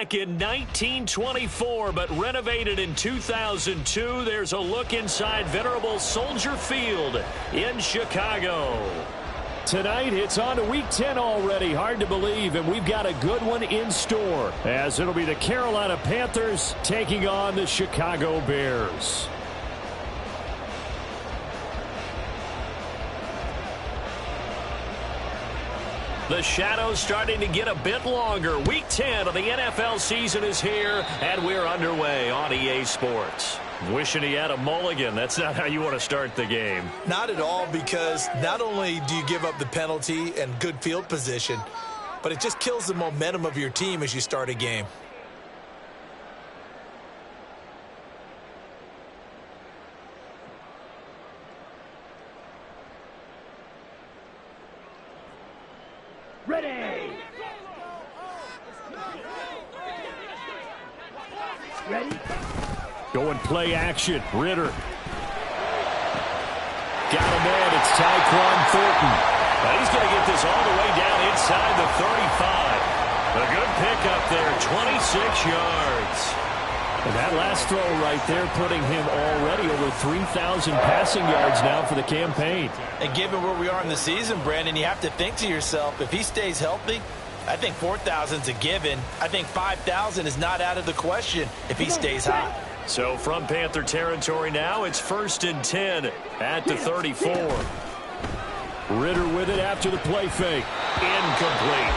back in 1924, but renovated in 2002. There's a look inside venerable Soldier Field in Chicago. Tonight, it's on to Week 10 already. Hard to believe, and we've got a good one in store, as it'll be the Carolina Panthers taking on the Chicago Bears. The shadows starting to get a bit longer. Week 10 of the NFL season is here, and we're underway on EA Sports. Wishing he had a mulligan. That's not how you want to start the game. Not at all, because not only do you give up the penalty and good field position, but it just kills the momentum of your team as you start a game. Ready. Ready. Going play action. Ritter. Got him in. It's Tyquan Thornton. But he's going to get this all the way down inside the 35. A good pickup there. 26 yards. And that last throw right there putting him already over 3,000 passing yards now for the campaign. And given where we are in the season, Brandon, you have to think to yourself, if he stays healthy, I think 4,000 is a given. I think 5,000 is not out of the question if he stays hot. So from Panther territory now, it's 1st and 10 at the 34. Ritter with it after the play fake. Incomplete.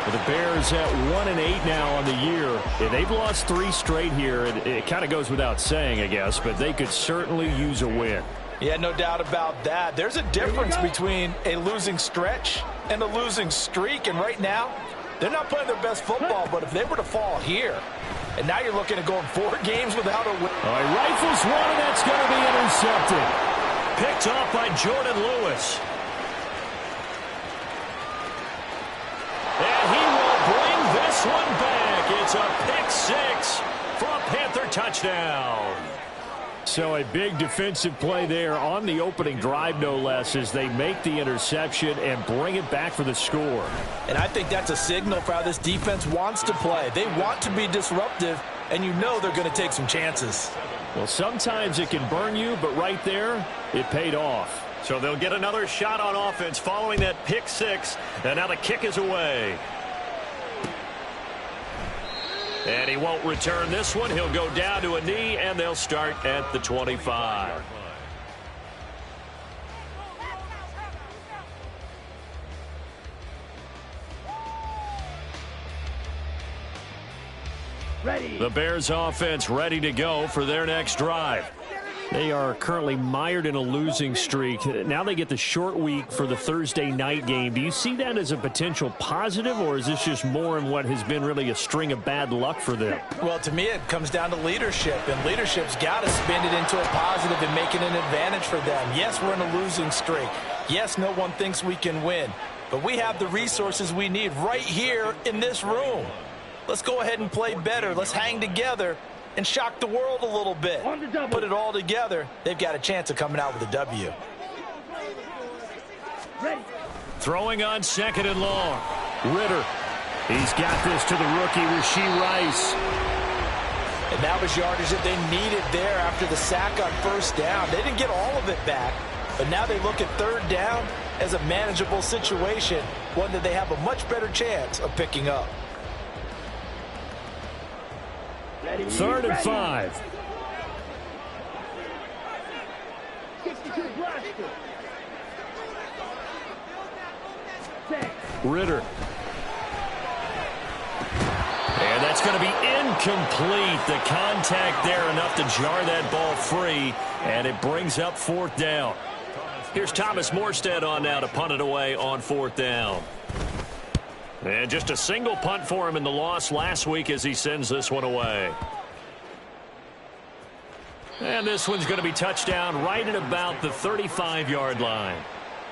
The Bears at 1-8 now on the year. They've lost 3 straight here. It kind of goes without saying, I guess, but they could certainly use a win. Yeah, no doubt about that. There's a difference between a losing stretch and a losing streak, and right now, they're not playing their best football, but if they were to fall here, and now you're looking at going 4 games without a win. All right, rifles one, and that's going to be intercepted. Picked off by Jordan Lewis. And he will bring this one back. It's a pick 6 for a Panther touchdown. So a big defensive play there on the opening drive, no less, as they make the interception and bring it back for the score. And I think that's a signal for how this defense wants to play. They want to be disruptive, and you know they're going to take some chances. Well, sometimes it can burn you, but right there, it paid off. So they'll get another shot on offense following that pick 6, and now the kick is away. And he won't return this one. He'll go down to a knee, and they'll start at the 25. Ready. The Bears offense ready to go for their next drive. They are currently mired in a losing streak. Now they get the short week for the Thursday night game. Do you see that as a potential positive, or is this just more in what has been really a string of bad luck for them? Well, to me, it comes down to leadership, and leadership's got to spin it into a positive and make it an advantage for them. Yes, we're in a losing streak. Yes, no one thinks we can win, but we have the resources we need right here in this room. Let's go ahead and play better. Let's hang together and shock the world a little bit. Put it all together. They've got a chance of coming out with a W. Ready. Throwing on 2nd and long. Ritter. He's got this to the rookie, Rashee Rice. And that was yardage that they needed there after the sack on 1st down. They didn't get all of it back, but now they look at 3rd down as a manageable situation, one that they have a much better chance of picking up. 3rd and 5. Ritter. And that's going to be incomplete. The contact there enough to jar that ball free, and it brings up 4th down. Here's Thomas Morstead on now to punt it away on 4th down. And just a single punt for him in the loss last week as he sends this one away. And this one's going to be touchdown right at about the 35-yard line.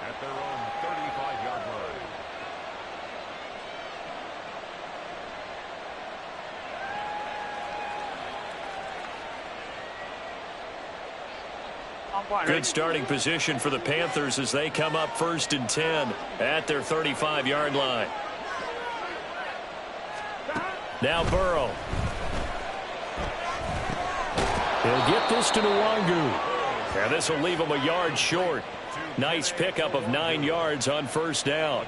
At their own 35-yard line. Good starting position for the Panthers as they come up 1st and 10 at their 35-yard line. Now Burrow. He'll get this to Nwangu. And this will leave him a yard short. Nice pickup of 9 yards on first down.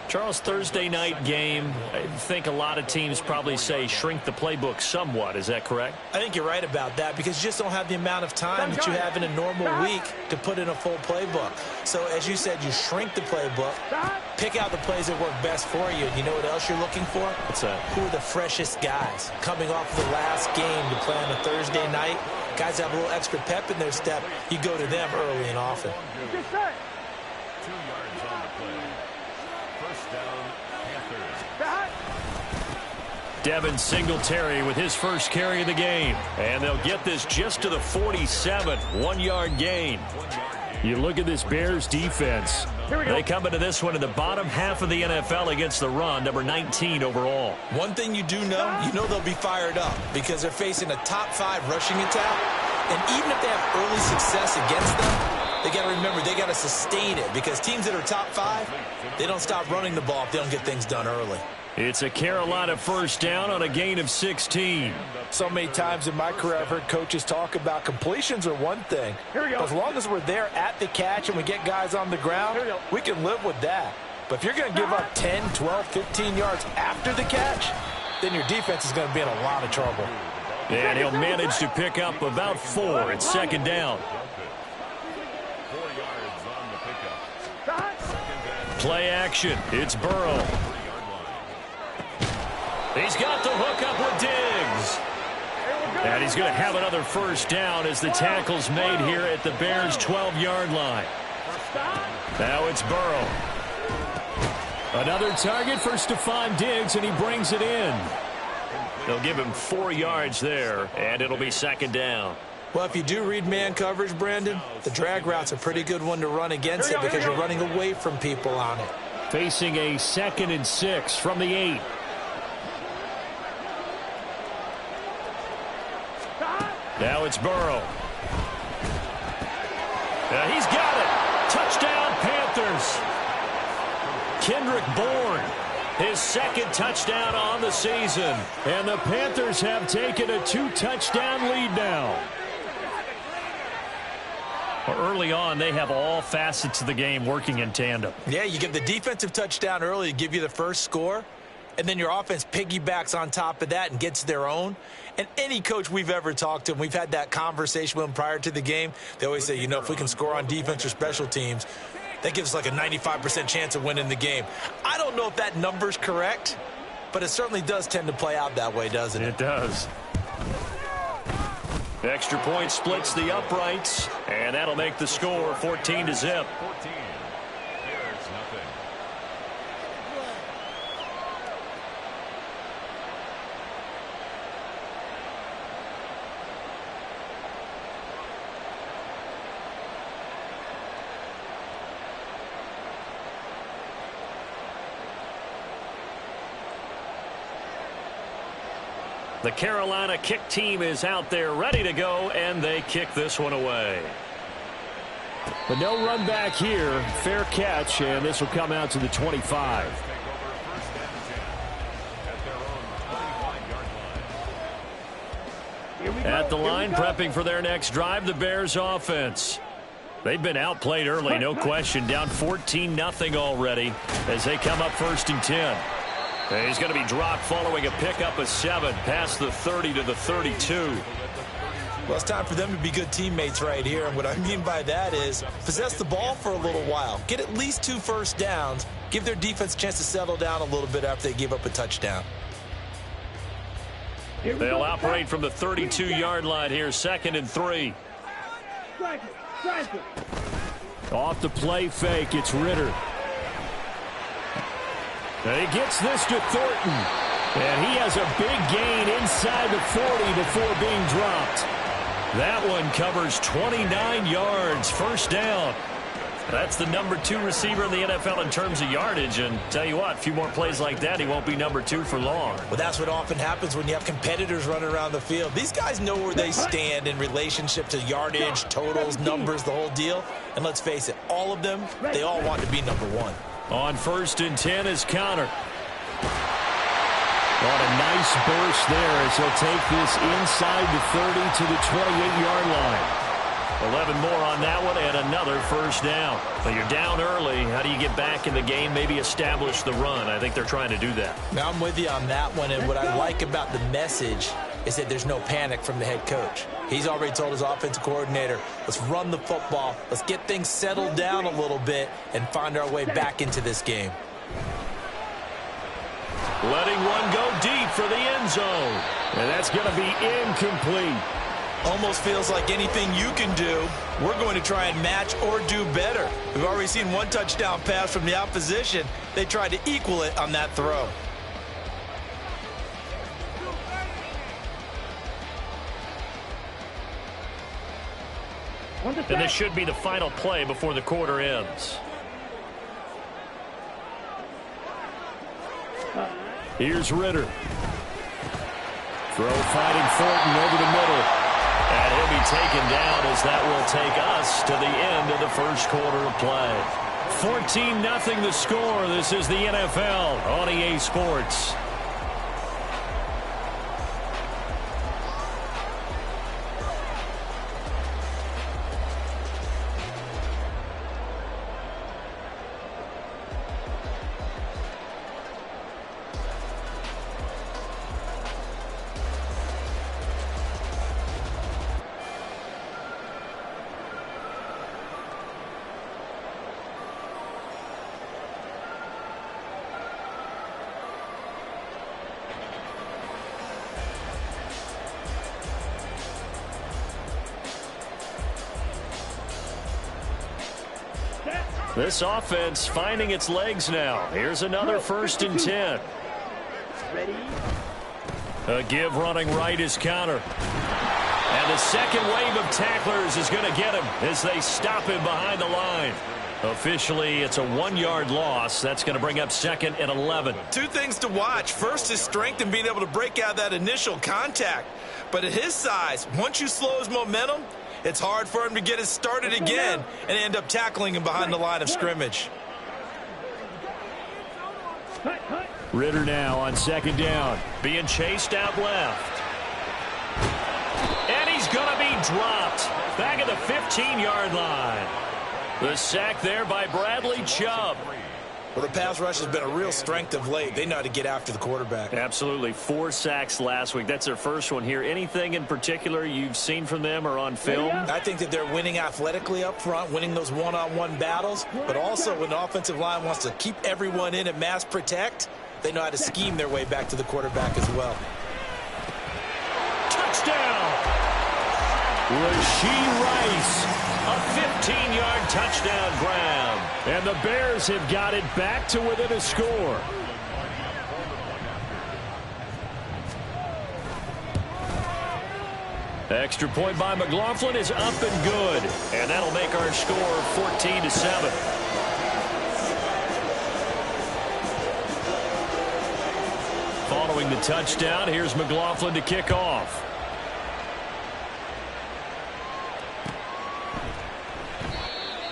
Charles, Thursday night game, I think a lot of teams probably say shrink the playbook somewhat. Is that correct? I think you're right about that because you just don't have the amount of time that you have in a normal week to put in a full playbook. So as you said, you shrink the playbook, pick out the plays that work best for you. And you know what else you're looking for? What's that? Who are the freshest guys coming off the last game to play on a Thursday night? Guys have a little extra pep in their step. You go to them early and often. 2 yards on the play. First down, Panthers. Devin Singletary with his first carry of the game. And they'll get this just to the 47. 1-yard gain. You look at this Bears defense. They come into this one in the bottom half of the NFL against the run, number 19 overall. One thing you do know, they'll be fired up because they're facing a top 5 rushing attack. And even if they have early success against them, they got to remember they got to sustain it because teams that are top 5, they don't stop running the ball if they don't get things done early. It's a Carolina first down on a gain of 16. So many times in my career I've heard coaches talk about completions are one thing. As long as we're there at the catch and we get guys on the ground, we can live with that. But if you're going to give up 10, 12, 15 yards after the catch, then your defense is going to be in a lot of trouble. And he'll manage to pick up about 4 at second down. 4 yards on the pickup. Play action. It's Burrow. He's got the hook up with Diggs. And he's going to have another first down as the tackle's made here at the Bears' 12-yard line. Now it's Burrow. Another target for Stephon Diggs, and he brings it in. They'll give him 4 yards there, and it'll be second down. Well, if you do read man coverage, Brandon, the drag route's a pretty good one to run against it because you're running away from people on it. Facing a 2nd and 6 from the 8. Now it's Burrow. And he's got it. Touchdown, Panthers. Kendrick Bourne, his 2nd touchdown on the season. And the Panthers have taken a 2-touchdown lead now. Early on, they have all facets of the game working in tandem. Yeah, you get the defensive touchdown early to give you the first score, and then your offense piggybacks on top of that and gets their own. And any coach we've ever talked to, and we've had that conversation with them prior to the game, they always say, if we can score on defense or special teams, that gives us like a 95% chance of winning the game. I don't know if that number's correct, but it certainly does tend to play out that way, doesn't it? It does. Extra point splits the uprights, and that'll make the score 14-0. 14. There's nothing. The Carolina kick team is out there ready to go, and they kick this one away. But no run back here. Fair catch, and this will come out to the 25. At the line, prepping for their next drive, the Bears offense. They've been outplayed early, no question. Down 14-0 already as they come up 1st and 10. And he's going to be dropped following a pickup of 7 past the 30 to the 32. Well, it's time for them to be good teammates right here. And what I mean by that is possess the ball for a little while. Get at least 2 first downs. Give their defense a chance to settle down a little bit after they give up a touchdown. They'll operate from the 32-yard line here, 2nd and 3. Off the play fake, it's Ritter. And he gets this to Thornton. And he has a big gain inside the 40 before being dropped. That one covers 29 yards, first down. That's the number 2 receiver in the NFL in terms of yardage. And tell you what, a few more plays like that, he won't be number 2 for long. Well, that's what often happens when you have competitors running around the field. These guys know where they stand in relationship to yardage, totals, numbers, the whole deal. And let's face it, all of them, they all want to be number 1. On 1st and 10 is Connor. On a nice burst there as he'll take this inside the 30 to the 28-yard line. 11 more on that one and another first down. But you're down early. How do you get back in the game? Maybe establish the run. I think they're trying to do that. Now I'm with you on that one, and what I like about the message is that there's no panic from the head coach. He's already told his offensive coordinator, let's run the football, let's get things settled down a little bit and find our way back into this game. Letting one go deep for the end zone. And that's going to be incomplete. Almost feels like anything you can do, we're going to try and match or do better. We've already seen one touchdown pass from the opposition. They tried to equal it on that throw. And this should be the final play before the quarter ends. Here's Ritter. Throw fighting Thornton over the middle. And he'll be taken down as that will take us to the end of the first quarter of play. 14-0 the score. This is the NFL on EA Sports. This offense finding its legs now. Here's another 1st and 10. Ready? A give running right is counter. And the second wave of tacklers is going to get him as they stop him behind the line. Officially, it's a 1-yard loss. That's going to bring up 2nd and 11. Two things to watch. First, his strength and being able to break out that initial contact. But at his size, once you slow his momentum, it's hard for him to get it started again and end up tackling him behind the line of scrimmage. Ritter now on 2nd down. Being chased out left. And he's going to be dropped. Back at the 15-yard line. The sack there by Bradley Chubb. Well, the pass rush has been a real strength of late. They know how to get after the quarterback. Absolutely. 4 sacks last week. That's their first one here. Anything in particular you've seen from them or on film? I think that they're winning athletically up front, winning those one-on-one battles, but also when the offensive line wants to keep everyone in and mass protect, they know how to scheme their way back to the quarterback as well. Touchdown! Rashee Rice, a 15-yard touchdown grab. And the Bears have got it back to within a score. Extra point by McLaughlin is up and good. And that'll make our score 14-7. Following the touchdown, here's McLaughlin to kick off.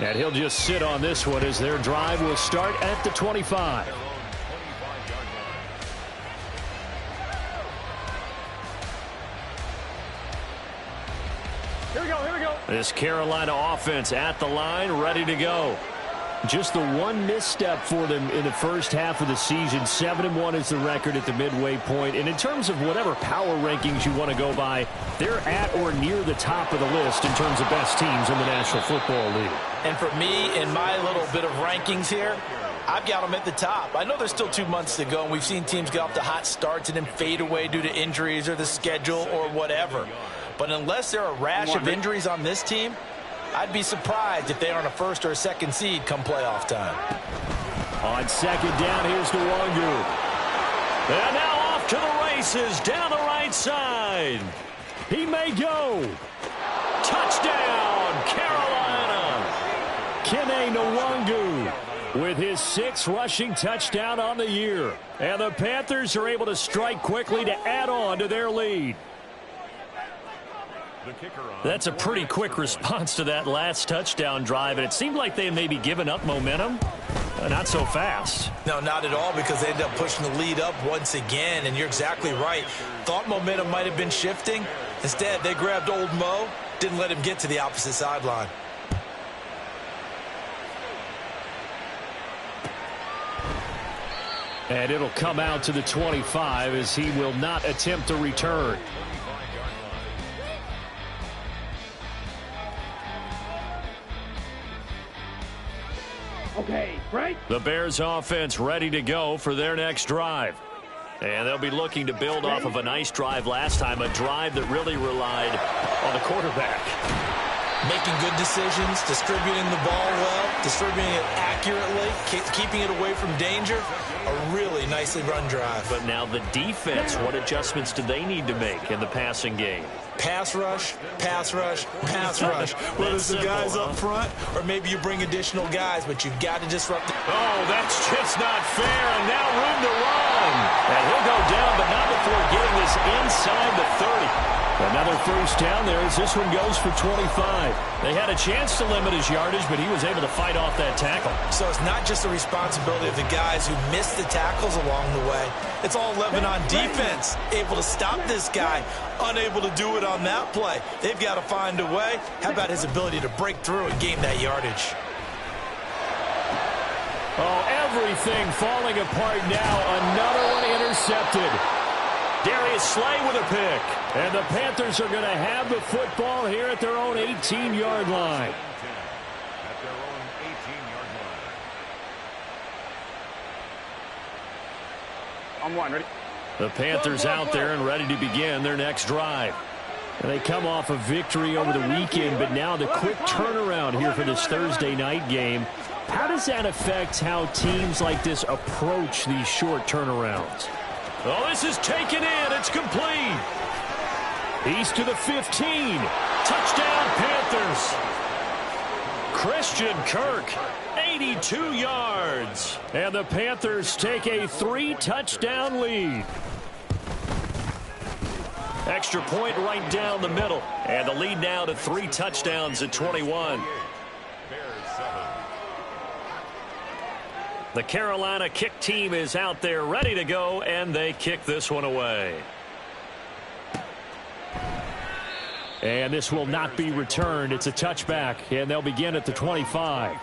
And he'll just sit on this one as their drive will start at the 25. Here we go, here we go. This Carolina offense at the line, ready to go. Just the one misstep for them in the first half of the season. 7-1 is the record at the midway point. And in terms of whatever power rankings you want to go by, they're at or near the top of the list in terms of best teams in the National Football League. And for me, in my little bit of rankings here, I've got them at the top. I know there's still 2 months to go, and we've seen teams get off to hot starts and then fade away due to injuries or the schedule or whatever. But unless there are a rash of injuries on this team, I'd be surprised if they aren't a 1st or a 2nd seed come playoff time. On 2nd down, here's Nwangu. And now off to the races down the right side. He may go. Touchdown, Carolina. Kene Nwangu with his 6th rushing touchdown on the year. And the Panthers are able to strike quickly to add on to their lead. That's a pretty quick response to that last touchdown drive, and it seemed like they had maybe given up momentum. Not so fast. No, not at all, because they ended up pushing the lead up once again, and you're exactly right. Thought momentum might have been shifting. Instead, they grabbed old Mo, didn't let him get to the opposite sideline. And it'll come out to the 25 as he will not attempt a return. Okay, right. The Bears offense ready to go for their next drive. And they'll be looking to build off of a nice drive last time, a drive that really relied on the quarterback. Making good decisions, distributing the ball well, distributing it accurately, keeping it away from danger. A really nicely run drive. But now the defense, what adjustments do they need to make in the passing game? Pass rush, pass rush, pass rush. Whether it's the guys up front or maybe you bring additional guys, but you've got to disrupt the... Oh, that's just not fair, and now room to run. And he'll go down, but not before getting this inside the 30. Another first down there as this one goes for 25. They had a chance to limit his yardage, but he was able to fight off that tackle. So it's not just the responsibility of the guys who missed the tackles along the way. It's all 11 on defense, able to stop this guy, unable to do it on that play. They've got to find a way. How about his ability to break through and gain that yardage? Oh, everything falling apart now. Another one intercepted. Darius Slay with a pick. And the Panthers are going to have the football here at their own 18-yard line. At their own 18-yard line. On one, ready? The Panthers out there and ready to begin their next drive. And they come off a victory over the weekend, but now the quick turnaround here for this Thursday night game. How does that affect how teams like this approach these short turnarounds? Oh, this is taken in. It's complete. He's to the 15. Touchdown, Panthers. Christian Kirk, 82 yards. And the Panthers take a 3-touchdown lead. Extra point right down the middle. And the lead now to 3 touchdowns at 21. The Carolina kick team is out there ready to go, and they kick this one away. And this will not be returned. It's a touchback, and they'll begin at the 25.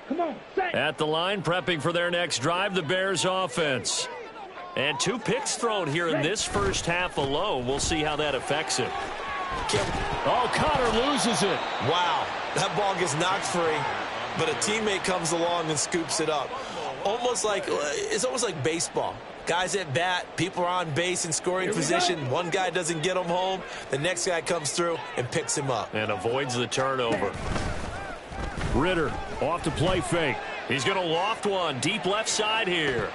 Come on, set. At the line, prepping for their next drive, the Bears offense. And 2 picks thrown here in this first half alone. We'll see how that affects it. Oh, Connor loses it. Wow, that ball gets knocked free, but a teammate comes along and scoops it up. It's almost like baseball. Guys at bat, people are on base in scoring position. One guy doesn't get him home. The next guy comes through and picks him up. And avoids the turnover. Ritter off to play fake. He's going to loft one deep left side here.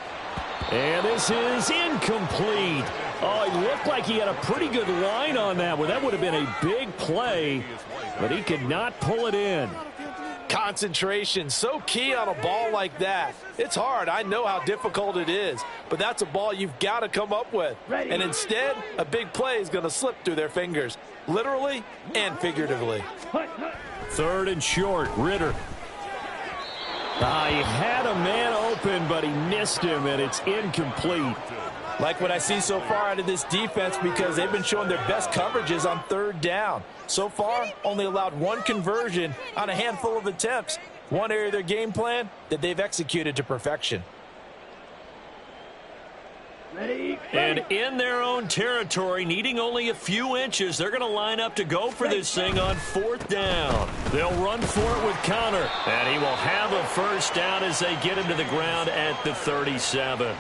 And this is incomplete. Oh, he looked like he had a pretty good line on that one. That would have been a big play, but he could not pull it in. Concentration, so key on a ball like that. It's hard. I know how difficult it is, but that's a ball you've got to come up with. And instead, a big play is going to slip through their fingers, literally and figuratively. 3rd and short, Ritter. He had a man open, but he missed him, and it's incomplete. Like what I see so far out of this defense, because they've been showing their best coverages on 3rd down. So far, only allowed 1 conversion on a handful of attempts. One area of their game plan that they've executed to perfection. Ready. And in their own territory, needing only a few inches, they're going to line up to go for this thing on 4th down. They'll run for it with Connor, and he will have a first down as they get him to the ground at the 37.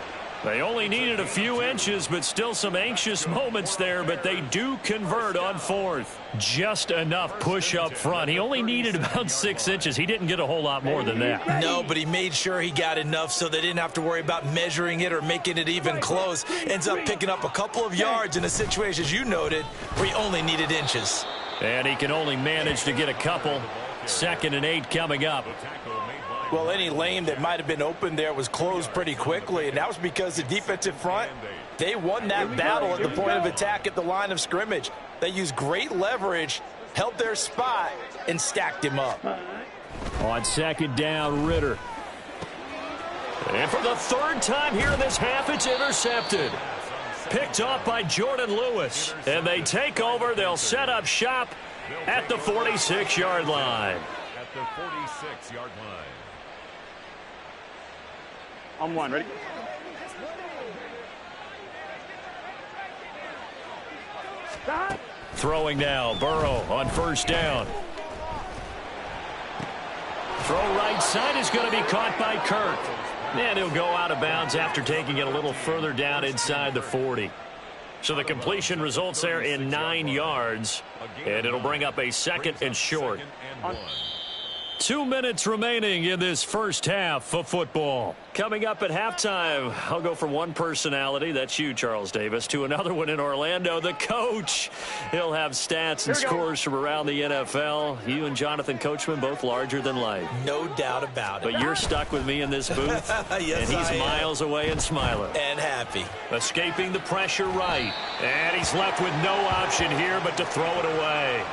They only needed a few inches, but still some anxious moments there, but they do convert on 4th. Just enough push up front. He only needed about 6 inches. He didn't get a whole lot more than that. No, but he made sure he got enough so they didn't have to worry about measuring it or making it even close. Ends up picking up a couple of yards in a situation, as you noted, where he only needed inches. And he can only manage to get a couple. 2nd and 8 coming up. Well, any lane that might have been open there was closed pretty quickly, and that was because the defensive front, they won that battle at the point of attack at the line of scrimmage. They used great leverage, held their spot, and stacked him up. On second down, Ritter. And for the third time here in this half, it's intercepted. Picked off by Jordan Lewis. And they take over. They'll set up shop at the 46-yard line. At the 46-yard line. On one, ready? Stop. Throwing now, Burrow on first down. Throw right side is going to be caught by Kirk. And he'll go out of bounds after taking it a little further down inside the 40. So the completion results there in 9 yards. And it'll bring up a second and short. 2 minutes remaining in this first half of football. Coming up at halftime, I'll go from one personality, that's you, Charles Davis, to another one in Orlando, the coach. He'll have stats and scores from around the NFL. You and Jonathan Coachman both larger than life. No doubt about it. But you're stuck with me in this booth, yes, and he's miles away and smiling. And happy. Escaping the pressure right. And he's left with no option here but to throw it away.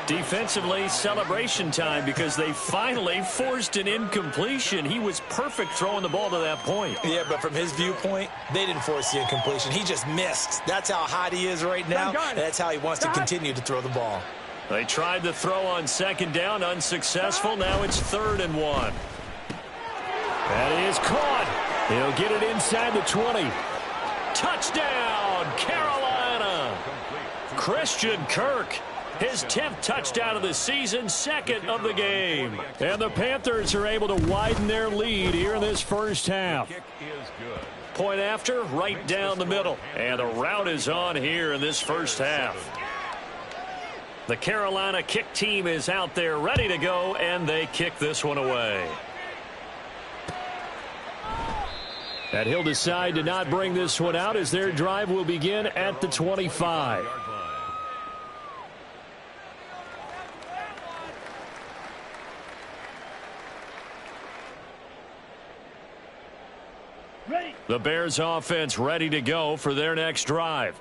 Defensively, celebration time because they finally forced an incompletion. He was perfect throwing the ball to that point. Yeah, but from his viewpoint, they didn't force the incompletion. He just missed. That's how hot he is right now. And that's how he wants to continue to throw the ball. They tried the throw on second down, unsuccessful. Now it's 3rd and 1. That is caught. He'll get it inside the 20. Touchdown, Carolina. Christian Kirk. His 10th touchdown of the season, 2nd of the game. And the Panthers are able to widen their lead here in this first half. Point after, right down the middle. And the route is on here in this first half. The Carolina kick team is out there ready to go, and they kick this one away. And he'll decide to not bring this one out as their drive will begin at the 25. The Bears offense ready to go for their next drive.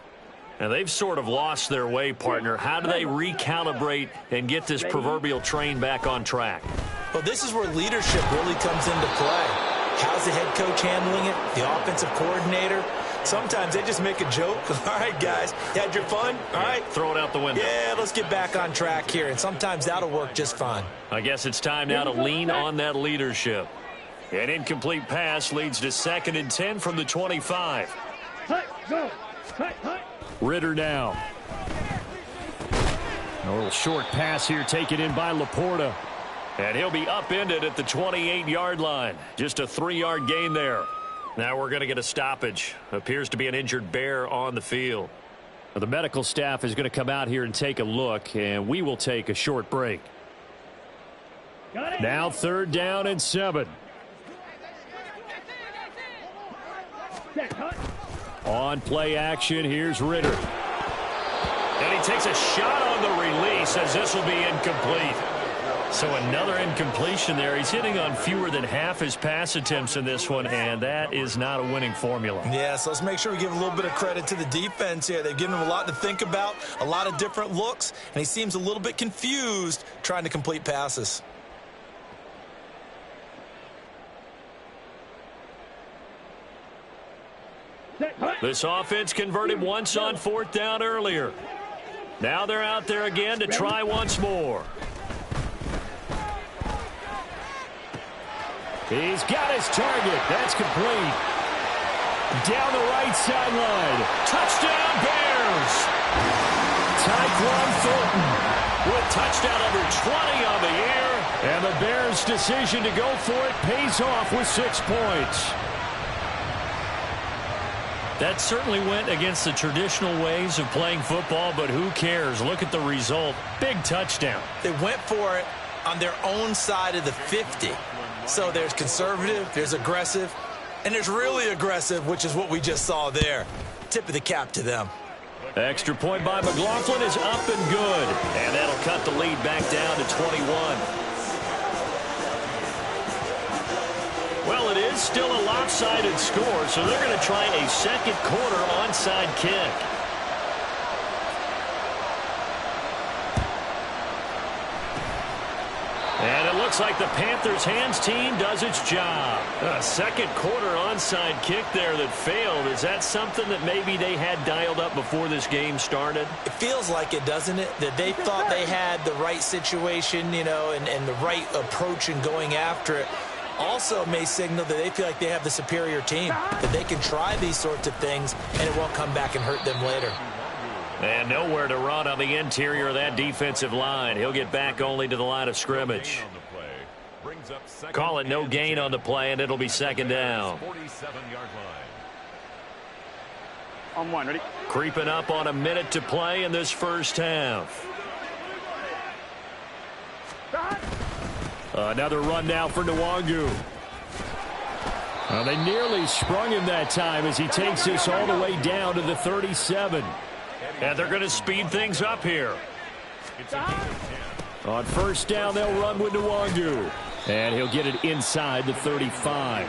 And they've sort of lost their way, partner. How do they recalibrate and get this proverbial train back on track? Well, this is where leadership really comes into play. How's the head coach handling it? The offensive coordinator? Sometimes they just make a joke. All right, guys, you had your fun? All right. Throw it out the window. Yeah, let's get back on track here. And sometimes that'll work just fine. I guess it's time now to lean on that leadership. An incomplete pass leads to 2nd and 10 from the 25. Ritter now. A little short pass here taken in by Laporta. And he'll be upended at the 28-yard line. Just a 3-yard gain there. Now we're going to get a stoppage. Appears to be an injured Bear on the field. The medical staff is going to come out here and take a look, and we will take a short break. Now 3rd down and 7. On play action, here's Ritter. And he takes a shot on the release as this will be incomplete. So another incompletion there. He's hitting on fewer than half his pass attempts in this one, and that is not a winning formula. Yeah, so let's make sure we give a little bit of credit to the defense here. They've given him a lot to think about, a lot of different looks, and he seems a little bit confused trying to complete passes. This offense converted once on 4th down earlier. Now they're out there again to try once more. He's got his target. That's complete. Down the right sideline. Touchdown, Bears. Tyquan Thornton with touchdown number 20 on the year. And the Bears' decision to go for it pays off with 6 points. That certainly went against the traditional ways of playing football, but who cares? Look at the result. Big touchdown. They went for it on their own side of the 50. So there's conservative, there's aggressive, and there's really aggressive, which is what we just saw there. Tip of the cap to them. Extra point by McLaughlin is up and good. And that'll cut the lead back down to 21. Well, it is still a lopsided score, so they're going to try a second quarter onside kick. looks like the Panthers' hands team does its job. A second quarter onside kick there that failed. Is that something that maybe they had dialed up before this game started? It feels like it, doesn't it? That they thought they had the right situation, you know, and the right approach in going after it. Also may signal that they feel like they have the superior team, that they can try these sorts of things and it won't come back and hurt them later. And nowhere to run on the interior of that defensive line. He'll get back only to the line of scrimmage. Call it no gain on the play, and it'll be second down. 47-yard line. On one, ready? Creeping up on a minute to play in this first half. Another run now for Nwangu. They nearly sprung him that time as he takes this all the way down to the 37. And they're going to speed things up here. On first down, they'll run with Nwangu. And he'll get it inside the 35.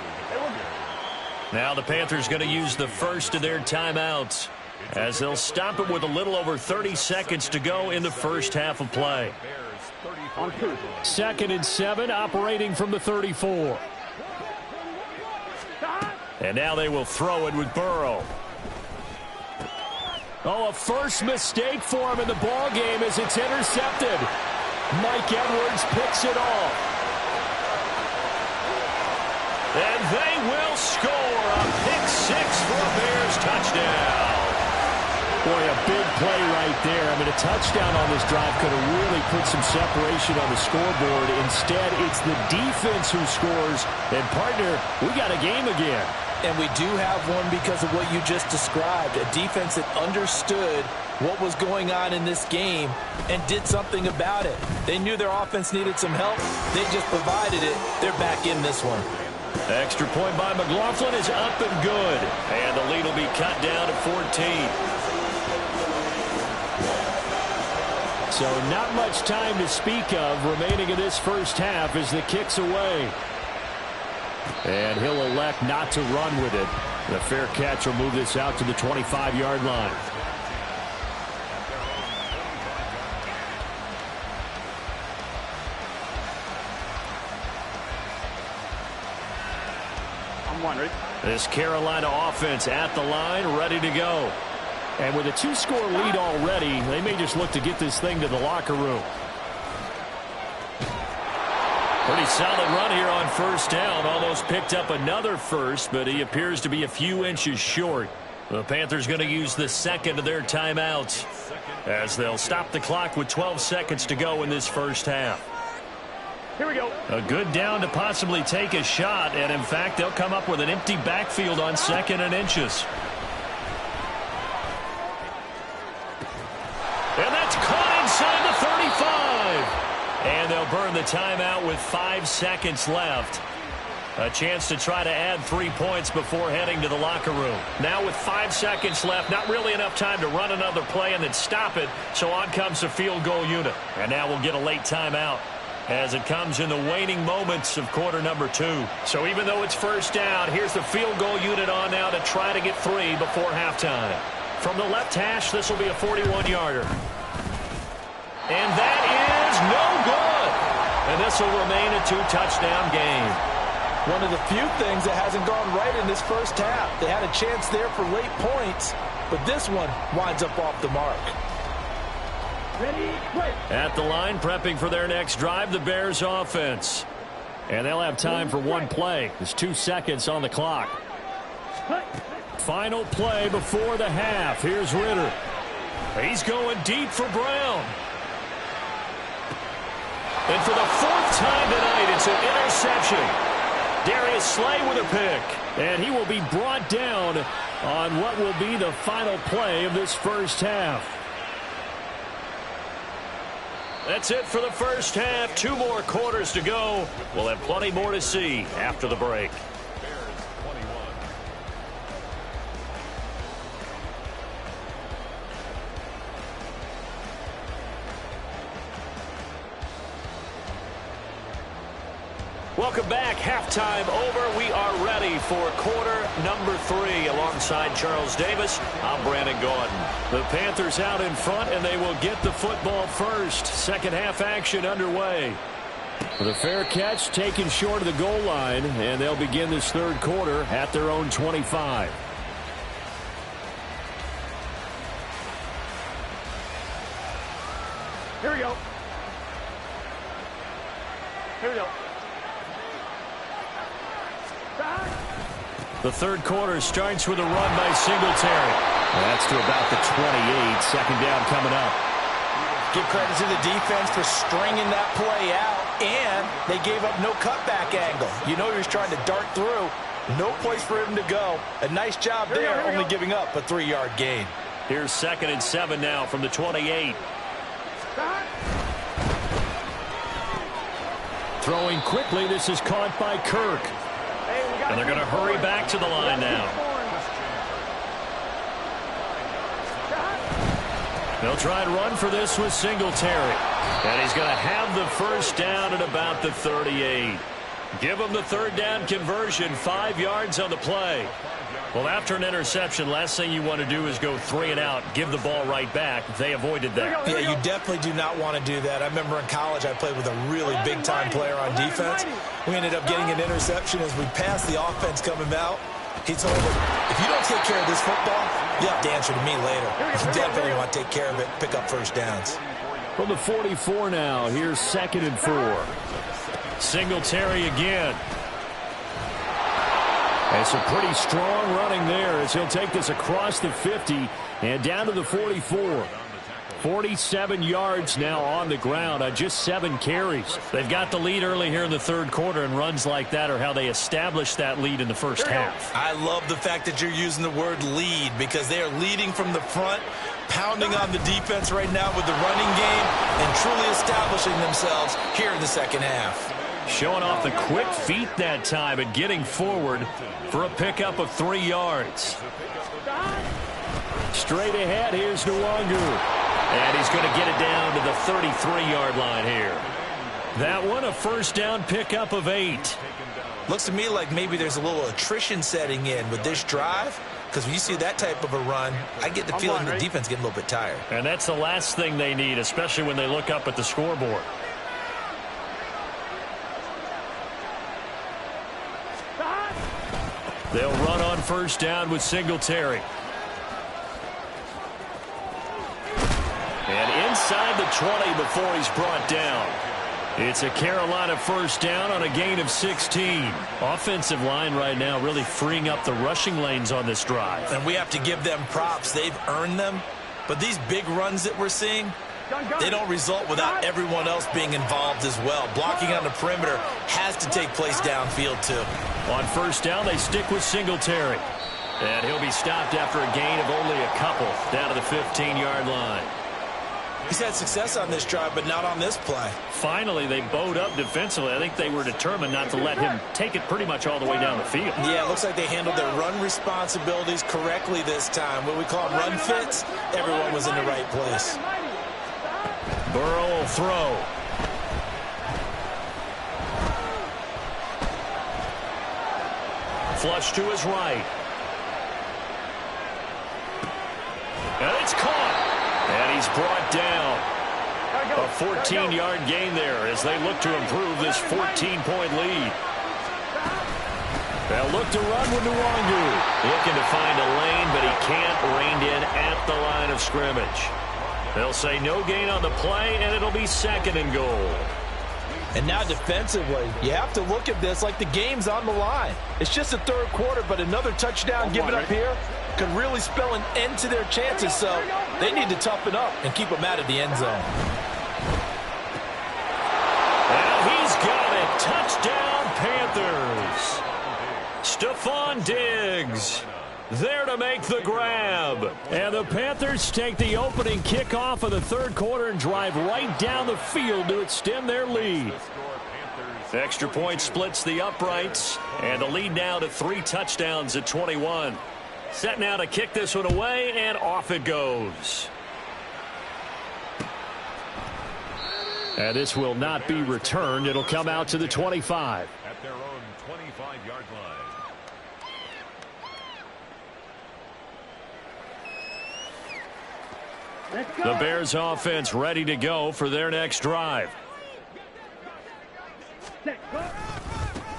Now the Panthers going to use the first of their timeouts as they'll stop it with a little over 30 seconds to go in the first half of play. On two. 2nd and 7, operating from the 34. And now they will throw it with Burrow. Oh, a first mistake for him in the ball game as it's intercepted. Mike Edwards picks it off. And they will score a pick six for a Bears touchdown. Boy, a big play right there. I mean, a touchdown on this drive could have really put some separation on the scoreboard. Instead, it's the defense who scores. And, partner, we got a game again. And we do have one because of what you just described. A defense that understood what was going on in this game and did something about it. They knew their offense needed some help. They just provided it. They're back in this one. Extra point by McLaughlin is up and good. And the lead will be cut down to 14. So not much time to speak of remaining in this first half as the kick's away. And he'll elect not to run with it. The fair catch will move this out to the 25-yard line. On one, ready? This Carolina offense at the line, ready to go. And with a 2-score lead already, they may just look to get this thing to the locker room. Pretty solid run here on first down. Almost picked up another first, but he appears to be a few inches short. The Panthers going to use the second of their timeouts as they'll stop the clock with 12 seconds to go in this first half. Here we go. A good down to possibly take a shot, and in fact, they'll come up with an empty backfield on 2nd and inches. And that's caught inside the 35. And they'll burn the timeout with 5 seconds left. A chance to try to add 3 points before heading to the locker room. Now with 5 seconds left, not really enough time to run another play and then stop it. So on comes the field goal unit. And now we'll get a late timeout as it comes in the waning moments of quarter number 2. So even though it's first down, here's the field goal unit on now to try to get 3 before halftime. From the left hash, this will be a 41-yarder. And that is no good. And this will remain a 2-touchdown game. One of the few things that hasn't gone right in this first half. They had a chance there for late points, but this one winds up off the mark. Ready, play. At the line, prepping for their next drive, the Bears offense. And they'll have time for one play. There's 2 seconds on the clock. Final play before the half. Here's Ritter. He's going deep for Brown. And for the 4th time tonight, it's an interception. Darius Slay with a pick. And he will be brought down on what will be the final play of this first half. That's it for the first half. 2 more quarters to go. We'll have plenty more to see after the break. Welcome back. Halftime over. We are ready for quarter number 3. Alongside Charles Davis, I'm Brandon Gordon. The Panthers out in front, and they will get the football first. Second half action underway. The fair catch taken short of the goal line, and they'll begin this third quarter at their own 25. Here we go. Here we go. The third quarter starts with a run by Singletary. That's to about the 28. Second down coming up. Give credit to the defense for stringing that play out, and they gave up no cutback angle. You know he was trying to dart through. No place for him to go. A nice job there, only giving up a 3-yard gain. Here's 2nd and 7 now from the 28. Throwing quickly, this is caught by Kirk. And they're going to hurry back to the line now. They'll try and run for this with Singletary. And he's going to have the first down at about the 38. Give him the third down conversion, 5 yards on the play. Well, after an interception, last thing you want to do is go 3 and out, give the ball right back. They avoided that. Yeah, you definitely do not want to do that. I remember in college I played with a really big-time player on defense. We ended up getting an interception as we passed the offense coming out. He told him, if you don't take care of this football, you have to answer to me later. You definitely want to take care of it, pick up first downs. From the 44 now, here's 2nd and 4. Singletary again. And some pretty strong running there as he'll take this across the 50 and down to the 44. 47 yards now on the ground on just 7 carries. They've got the lead early here in the third quarter, and runs like that are how they establish that lead in the first half. I love the fact that you're using the word lead because they are leading from the front, pounding on the defense right now with the running game and truly establishing themselves here in the second half. Showing off the quick feet that time and getting forward for a pickup of 3 yards. Straight ahead, here's Nwangu. And he's going to get it down to the 33-yard line here. That one, a first down pickup of 8. Looks to me like maybe there's a little attrition setting in with this drive, because when you see that type of a run, I get the feeling the defense getting a little bit tired. And that's the last thing they need, especially when they look up at the scoreboard. They'll run on first down with Singletary. And inside the 20 before he's brought down. It's a Carolina first down on a gain of 16. Offensive line right now really freeing up the rushing lanes on this drive. And we have to give them props. They've earned them. But these big runs that we're seeing, they don't result without everyone else being involved as well. Blocking on the perimeter has to take place downfield too. On first down, they stick with Singletary. And he'll be stopped after a gain of only a couple down to the 15-yard line. He's had success on this drive, but not on this play. Finally, they bowed up defensively. I think they were determined not to let him take it pretty much all the way down the field. Yeah, it looks like they handled their run responsibilities correctly this time. What we call run fits, everyone was in the right place. Burrow will throw. Flush to his right. And it's caught. And he's brought down. A 14-yard gain there as they look to improve this 14-point lead. They'll look to run with Nwangu. Looking to find a lane, but he can't. Reined in at the line of scrimmage. They'll say no gain on the play, and it'll be 2nd and goal. And now defensively, you have to look at this like the game's on the line. It's just the third quarter, but another touchdown given up here could really spell an end to their chances, so they need to toughen up and keep them out of the end zone. And he's got it. Touchdown, Panthers. Stephon Diggs there to make the grab. And the Panthers take the opening kickoff of the third quarter and drive right down the field to extend their lead. Extra point splits the uprights, and the lead now to 3 touchdowns at 21. Set now to kick this one away, and off it goes. And this will not be returned. It'll come out to the 25. At their own 25-yard line. The Bears offense ready to go for their next drive.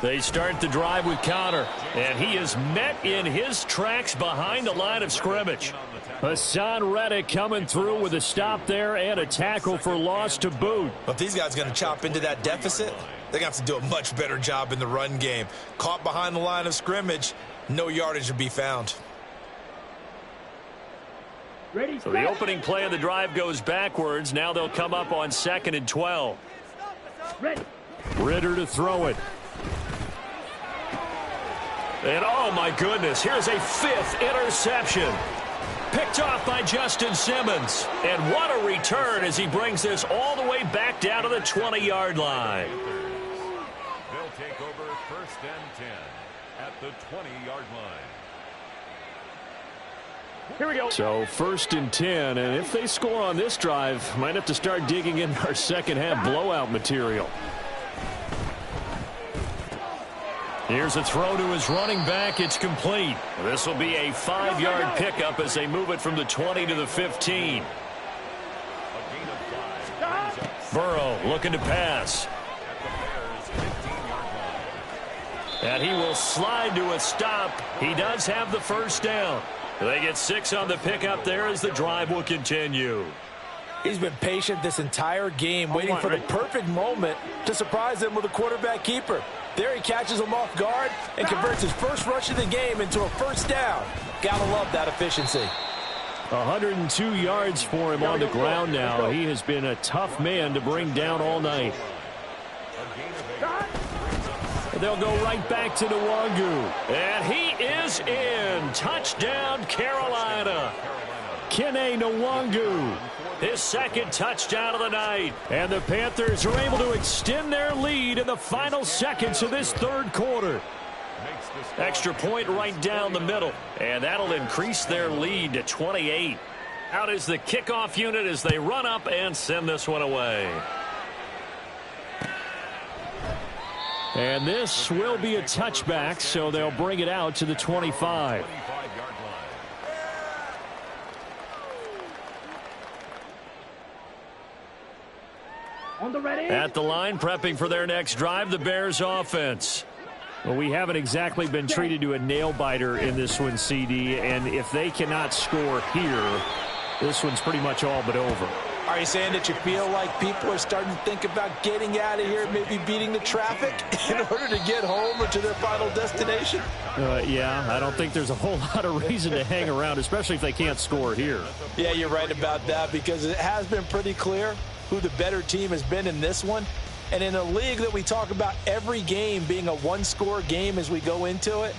They start the drive with Connor, and he is met in his tracks behind the line of scrimmage. Hassan Reddick coming through with a stop there and a tackle for loss to boot. Well, if these guys are going to chop into that deficit, they're going to have to do a much better job in the run game. Caught behind the line of scrimmage, no yardage to be found. So the opening play of the drive goes backwards. Now they'll come up on 2nd and 12. Ritter to throw it. And oh my goodness, here's a 5th interception. Picked off by Justin Simmons. And what a return as he brings this all the way back down to the 20-yard line. They'll take over 1st and 10 at the 20-yard line. Here we go. So 1st and 10, and if they score on this drive, might have to start digging in our second half blowout material. Here's a throw to his running back. It's complete. This will be a 5-yard pickup as they move it from the 20 to the 15. Burrow looking to pass. And he will slide to a stop. He does have the first down. They get 6 on the pickup there as the drive will continue. He's been patient this entire game, waiting for the perfect moment to surprise them with a quarterback keeper. There he catches him off guard and converts his first rush of the game into a first down. Gotta love that efficiency. 102 yards for him on the ground now. He has been a tough man to bring down all night. They'll go right back to Nwangu. And he is in. Touchdown, Carolina. Kene Nwangu. His 2nd touchdown of the night. And the Panthers are able to extend their lead in the final seconds of this 3rd quarter. Extra point right down the middle. And that'll increase their lead to 28. Out is the kickoff unit as they run up and send this one away. And this will be a touchback, so they'll bring it out to the 25. On the ready. At the line, prepping for their next drive, the Bears offense. Well, we haven't exactly been treated to a nail-biter in this one, CD, and if they cannot score here, this one's pretty much all but over. Are you saying that you feel like people are starting to think about getting out of here, maybe beating the traffic in order to get home or to their final destination? Yeah, I don't think there's a whole lot of reason to hang around, especially if they can't score here. Yeah, you're right about that, because it has been pretty clear who the better team has been in this one. And in a league that we talk about every game being a one-score game as we go into it,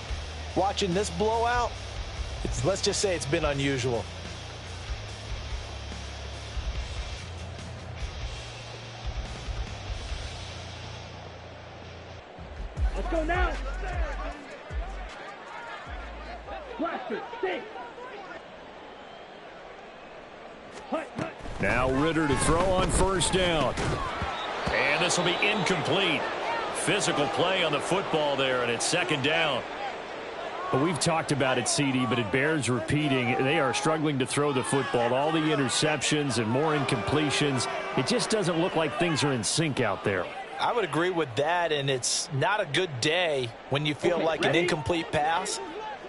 watching this blowout, let's just say it's been unusual. Let's go now. Blaster, stay. Now Ritter to throw on 1st down. And this will be incomplete. Physical play on the football there, and it's 2nd down. Well, we've talked about it, CD, but it bears repeating. They are struggling to throw the football. All the interceptions and more incompletions. It just doesn't look like things are in sync out there. I would agree with that, and it's not a good day when you feel like an incomplete pass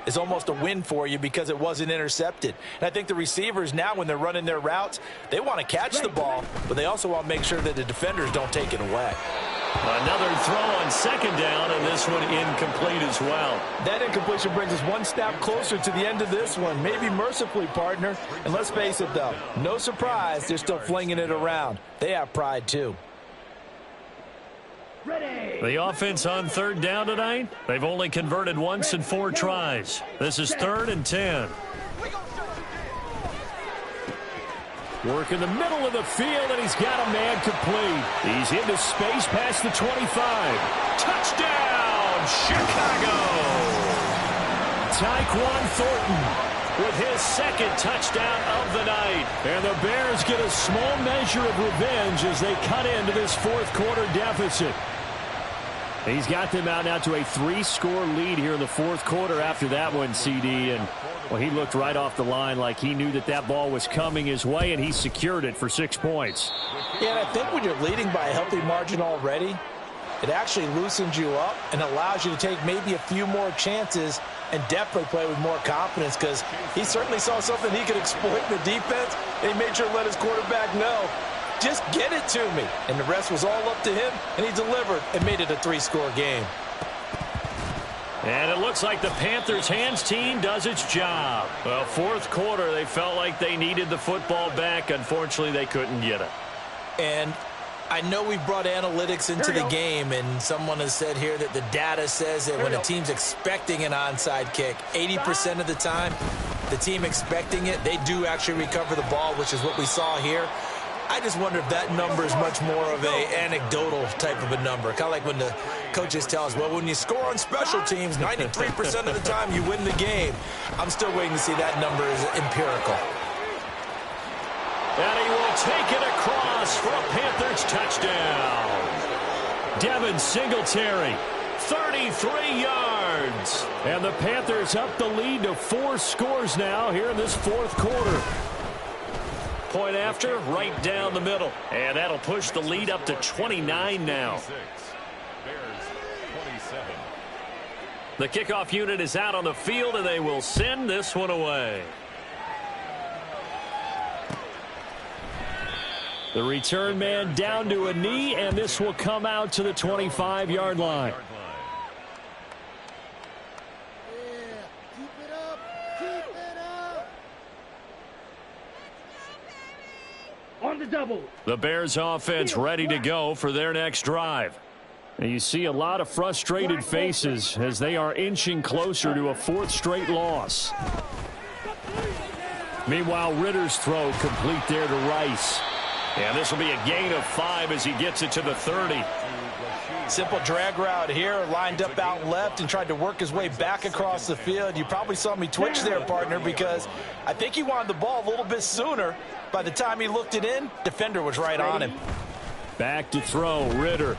is almost a win for you because it wasn't intercepted. And I think the receivers now, when they're running their routes, they want to catch the ball, but they also want to make sure that the defenders don't take it away. Another throw on 2nd down, and this one incomplete as well. That incompletion brings us one snap closer to the end of this one. Maybe mercifully, partner. And let's face it, though, no surprise, they're still flinging it around. They have pride, too. The offense on 3rd down tonight, they've only converted once in 4 tries. This is 3rd and 10. Work in the middle of the field, and he's got a man complete. He's into space past the 25. Touchdown, Chicago! Tyquan Thornton with his 2nd touchdown of the night. And the Bears get a small measure of revenge as they cut into this 4th quarter deficit. He's got them out now to a 3-score lead here in the 4th quarter after that one, CD. And, well, he looked right off the line like he knew that that ball was coming his way, and he secured it for 6 points. Yeah, and I think when you're leading by a healthy margin already, It actually loosens you up and allows you to take maybe a few more chances and definitely play with more confidence, because he certainly saw something he could exploit in the defense, and he made sure to let his quarterback know, just get it to me. And the rest was all up to him, and he delivered and made it a 3-score game. And it looks like the Panthers' hands team does its job. Well, fourth quarter, they felt like they needed the football back. Unfortunately, they couldn't get it. And I know we brought analytics into the game, and someone has said here that the data says that when a team's expecting an onside kick, 80% of the time, the team expecting it, they do actually recover the ball, which is what we saw here. I just wonder if that number is much more of a anecdotal type of a number. Kind of like when the coaches tell us, well, when you score on special teams, 93% of the time you win the game. I'm still waiting to see that number is empirical. And he will take it across for a Panthers touchdown. Devin Singletary, 33 yards. And the Panthers up the lead to 4 scores now here in this fourth quarter. Point after, right down the middle. And that'll push the lead up to 29 now. Bears 27. The kickoff unit is out on the field, and they will send this one away. The return man down to a knee, and this will come out to the 25-yard line. On the double. The Bears offense ready to go for their next drive. And you see a lot of frustrated faces as they are inching closer to a 4th straight loss. Meanwhile, Ritter's throw complete there to Rice. And this will be a gain of 5 as he gets it to the 30. Simple drag route here, lined up out left and tried to work his way back across the field. You probably saw me twitch there, partner, because I think he wanted the ball a little bit sooner. By the time he looked it in, defender was right on him. Back to throw, Ritter.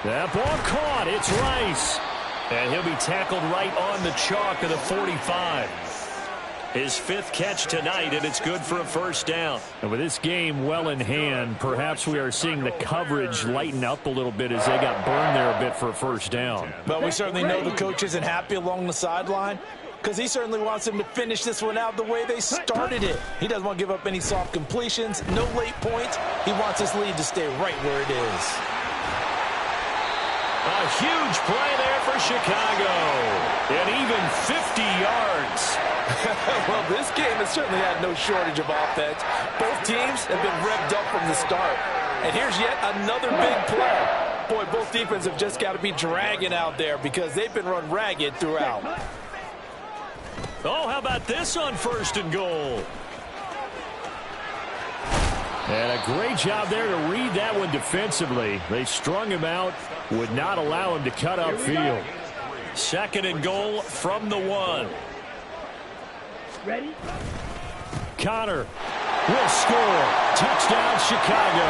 That ball caught. It's Rice. And he'll be tackled right on the chalk of the 45. His 5th catch tonight, and it's good for a first down. And with this game well in hand, perhaps we are seeing the coverage lighten up a little bit as they got burned there a bit for a first down. But we certainly know the coach isn't happy along the sideline, because he certainly wants them to finish this one out the way they started it. He doesn't want to give up any soft completions, no late points. He wants his lead to stay right where it is. A huge play there for Chicago. And even 50 yards. Well, this game has certainly had no shortage of offense. Both teams have been revved up from the start. And here's yet another big play. Boy, both defenses have just got to be dragging out there because they've been run ragged throughout. Oh, how about this on 1st and goal? And a great job there to read that one defensively. They strung him out, would not allow him to cut upfield. 2nd and goal from the 1. Ready? Connor will score. Touchdown, Chicago.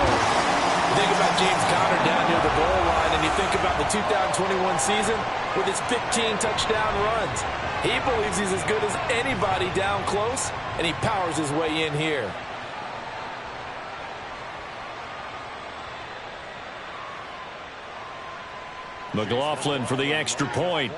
Think about James Conner down near the goal line, and you think about the 2021 season with his 15 touchdown runs. He believes he's as good as anybody down close, and he powers his way in here. McLaughlin for the extra point.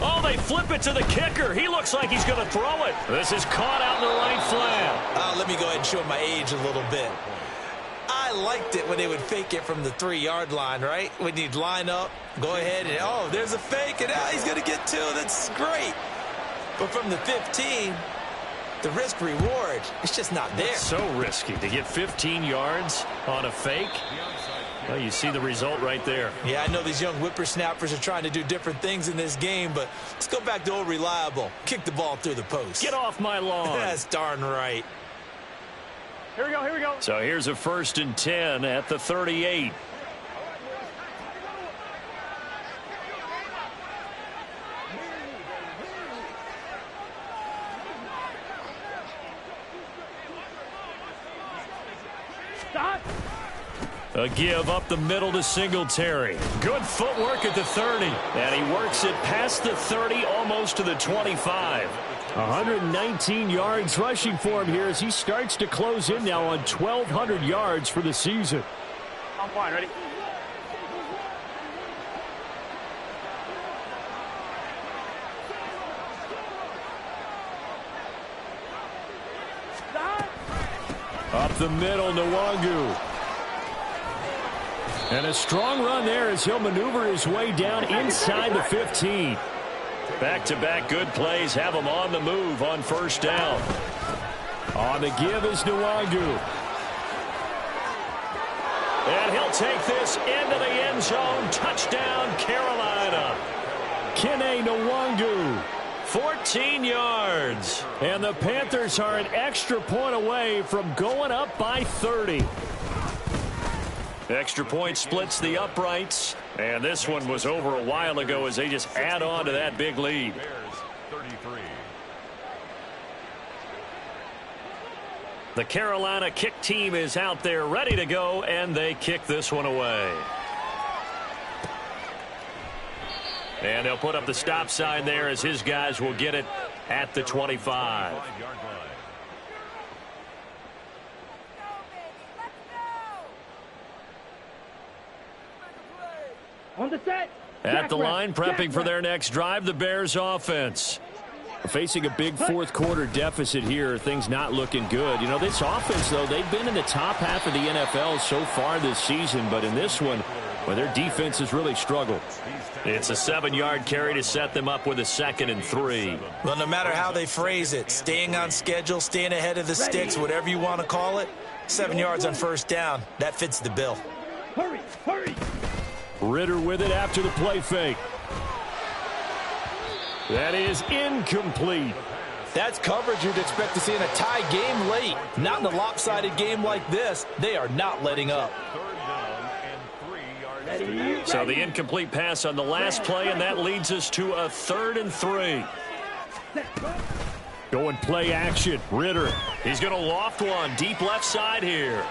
Oh, they flip it to the kicker. He looks like he's going to throw it. This is caught out in the right flat. Let me go ahead and show my age a little bit. I liked it when they would fake it from the 3-yard line, right? When you'd line up, go ahead, and oh, there's a fake, and he's going to get 2. That's great. But from the 15, the risk-reward, it's just not there. It's so risky to get 15 yards on a fake. Well, you see the result right there. Yeah, I know these young whippersnappers are trying to do different things in this game, but let's go back to old reliable. Kick the ball through the post. Get off my lawn. That's darn right. Here we go, here we go. So here's a 1st and 10 at the 38. A give up the middle to Singletary. Good footwork at the 30. And he works it past the 30, almost to the 25. 119 yards rushing for him here as he starts to close in now on 1,200 yards for the season. I'm fine. Ready? Up the middle, Nwangu. And a strong run there as he'll maneuver his way down inside the 15. Back-to-back good plays have him on the move on first down. On the give is Nwangu. And he'll take this into the end zone. Touchdown, Carolina. Kene Nwangu. 14 yards. And the Panthers are an extra point away from going up by 30. Extra point splits the uprights. And this one was over a while ago as they just add on to that big lead. The Carolina kick team is out there ready to go, and they kick this one away. And they'll put up the stop sign there as his guys will get it at the 25. On the set. At the line, prepping for their next drive, the Bears offense. Facing a big fourth quarter deficit here, things not looking good. You know, this offense, though, they've been in the top half of the NFL so far this season, but in this one, well, their defense has really struggled. It's a 7-yard carry to set them up with a 2nd and 3. Well, no matter how they phrase it, staying on schedule, staying ahead of the sticks, whatever you want to call it, 7 yards on first down, that fits the bill. Hurry, hurry. Ritter with it after the play fake. That is incomplete. That's coverage you'd expect to see in a tie game late. Not in a lopsided game like this. They are not letting up. So the incomplete pass on the last play, and that leads us to a 3rd and 3. Going play action. Ritter. He's going to loft one deep left side here.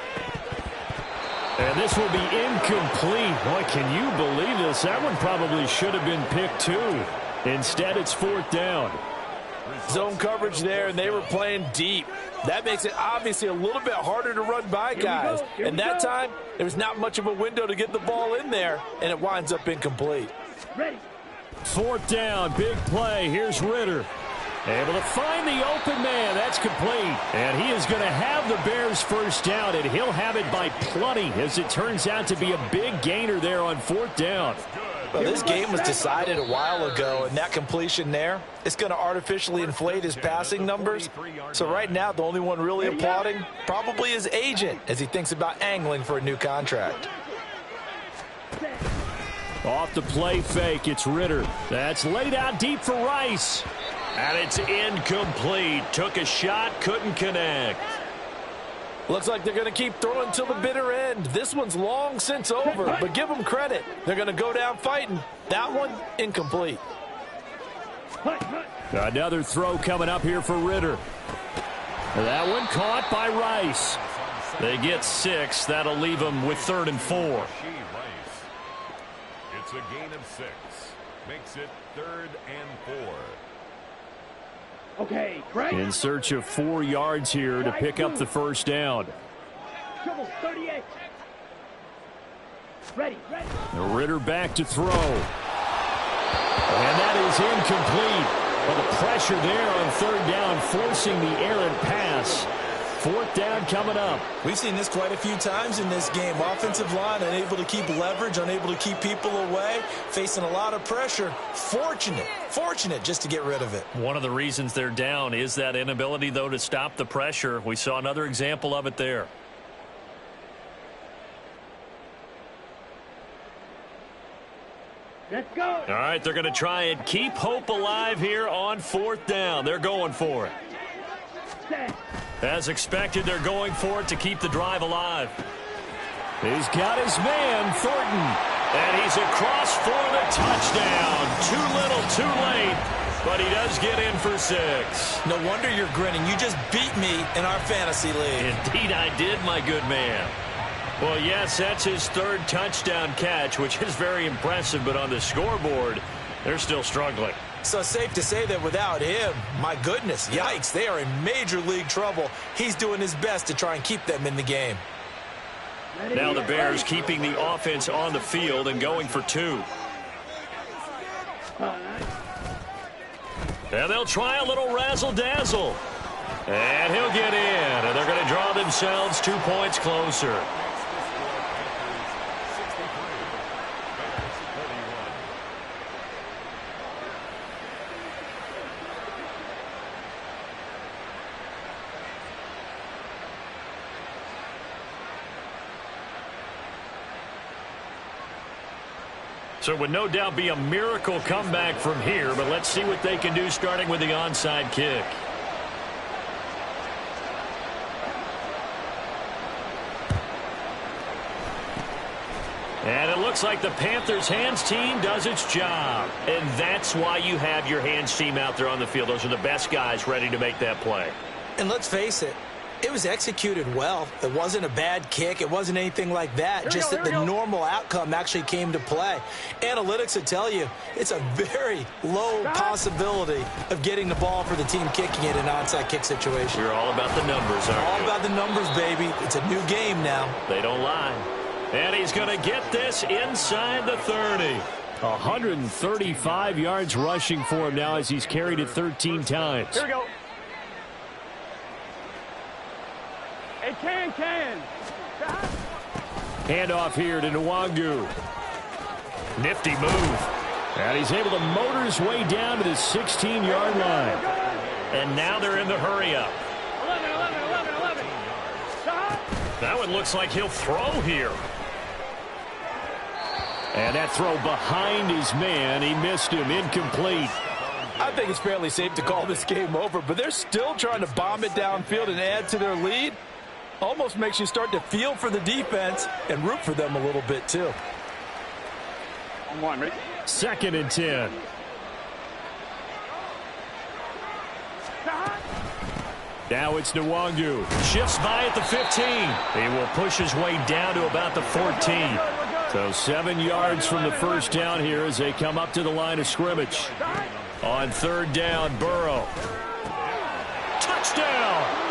And this will be incomplete. Boy, can you believe this? That one probably should have been picked too. Instead, it's 4th down. Zone coverage there, and they were playing deep. That makes it obviously a little bit harder to run by guys. And that time, there was not much of a window to get the ball in there, and it winds up incomplete. Ready. 4th down, big play. Here's Ritter. Able to find the open man. That's complete. And he is going to have the Bears first down, and he'll have it by plenty as it turns out to be a big gainer there on 4th down. Well, this game was decided a while ago, and that completion there, it's going to artificially inflate his passing numbers. So right now, the only one really applauding probably his agent as he thinks about angling for a new contract. Off the play fake, it's Ritter. That's laid out deep for Rice. And it's incomplete. Took a shot, couldn't connect. Looks like they're going to keep throwing till the bitter end. This one's long since over, but give them credit. They're going to go down fighting. That one, incomplete. Another throw coming up here for Ritter. That one caught by Rice. They get 6. That'll leave them with 3rd and 4. It's a gain of 6. Makes it 3rd and 4. Okay, great. In search of 4 yards here to pick up the first down. Trouble 38. Ready, ready. Ritter back to throw. And that is incomplete. Well, the pressure there on 3rd down, forcing the errant pass. 4th down coming up. We've seen this quite a few times in this game. Offensive line unable to keep leverage, unable to keep people away, facing a lot of pressure. Fortunate just to get rid of it. One of the reasons they're down is that inability, though, to stop the pressure. We saw another example of it there. Let's go. All right, they're going to try and keep hope alive here on 4th down. They're going for it. Set. As expected, they're going for it to keep the drive alive. He's got his man, Thornton. And he's across for the touchdown. Too little, too late. But he does get in for 6. No wonder you're grinning. You just beat me in our fantasy league. Indeed I did, my good man. Well, yes, that's his third touchdown catch, which is very impressive, but on the scoreboard, they're still struggling. So safe to say that without him, my goodness, yikes, they are in major league trouble. He's doing his best to try and keep them in the game. Now the Bears keeping the offense on the field and going for 2. And they'll try a little razzle-dazzle. And he'll get in, and they're going to draw themselves 2 points closer. So it would no doubt be a miracle comeback from here, but let's see what they can do starting with the onside kick. And it looks like the Panthers' hands team does its job. And that's why you have your hands team out there on the field. Those are the best guys ready to make that play. And let's face it, it was executed well. It wasn't a bad kick. It wasn't anything like that. Just that the normal outcome actually came to play. Analytics would tell you it's a very low possibility of getting the ball for the team kicking it in an onside kick situation. You're all about the numbers, aren't you? All about the numbers, baby. It's a new game now. They don't lie. And he's going to get this inside the 30. 135 yards rushing for him now as he's carried it 13 times. Here we go. Hey, can. Handoff here to Nwangu. Nifty move. And he's able to motor his way down to the 16-yard line. And now they're in the hurry-up. 11. That one looks like he'll throw here. And that throw behind his man. He missed him. Incomplete. I think it's fairly safe to call this game over, but they're still trying to bomb it downfield and add to their lead. Almost makes you start to feel for the defense and root for them a little bit, too. Come on, Rick. 2nd and 10. Now it's Nwangu. Shifts by at the 15. He will push his way down to about the 14. So 7 yards from the first down here as they come up to the line of scrimmage. On 3rd down, Burrow. Touchdown!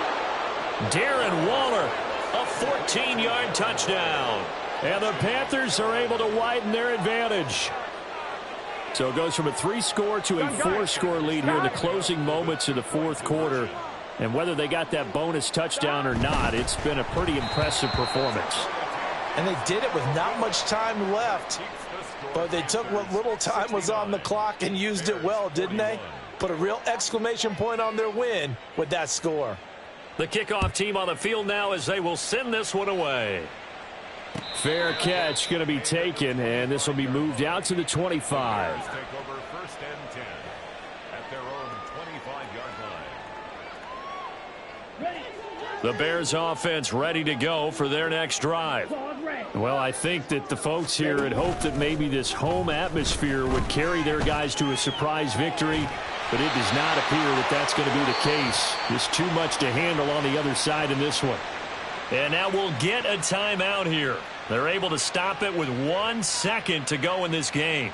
Darren Waller, a 14-yard touchdown. And the Panthers are able to widen their advantage. So it goes from a 3-score to a 4-score lead here in the closing moments of the 4th quarter. And whether they got that bonus touchdown or not, it's been a pretty impressive performance. And they did it with not much time left. But they took what little time was on the clock and used it well, didn't they? Put a real exclamation point on their win with that score. The kickoff team on the field now as they will send this one away. Fair catch going to be taken, and this will be moved out to the 25. Take over 1st and 10 at their own 25-yard line. The Bears offense ready to go for their next drive. Well, I think that the folks here had hoped that maybe this home atmosphere would carry their guys to a surprise victory, but it does not appear that that's going to be the case. Just too much to handle on the other side in this one. And now we'll get a timeout here. They're able to stop it with 1 second to go in this game.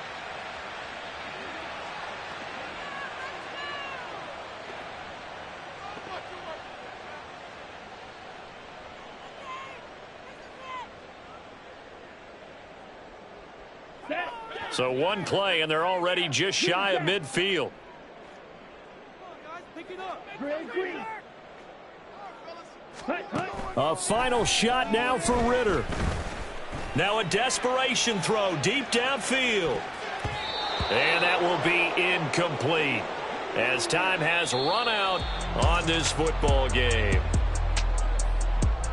So 1 play, and they're already just shy of midfield. A final shot now for Ritter. Now a desperation throw deep downfield. And that will be incomplete as time has run out on this football game.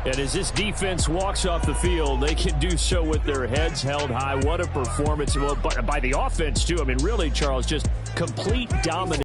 And as this defense walks off the field, they can do so with their heads held high. What a performance. Well, by the offense, too. I mean, really, Charles, just complete dominance.